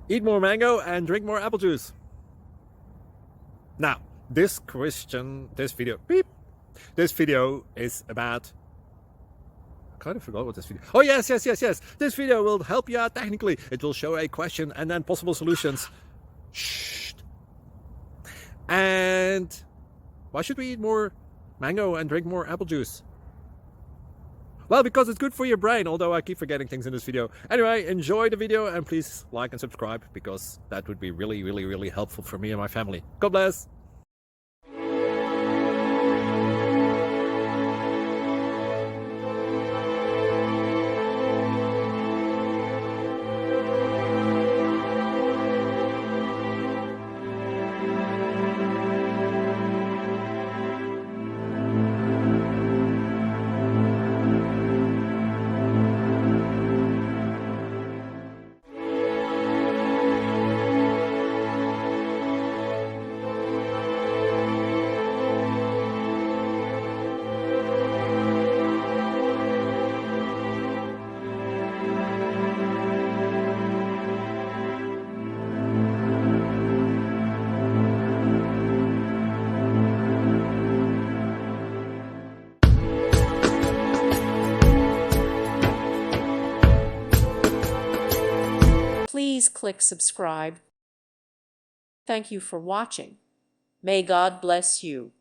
Eat more mango and drink more apple juice. Now, this video is about, I kind of forgot what this video. Oh, yes. This video will help you out technically. It will show a question and then possible solutions. Shh. And why should we eat more mango and drink more apple juice? Well, because it's good for your brain, although I keep forgetting things in this video. Anyway, enjoy the video and please like and subscribe, because that would be really helpful for me and my family. God bless. Please click subscribe. Thank you for watching. May God bless you.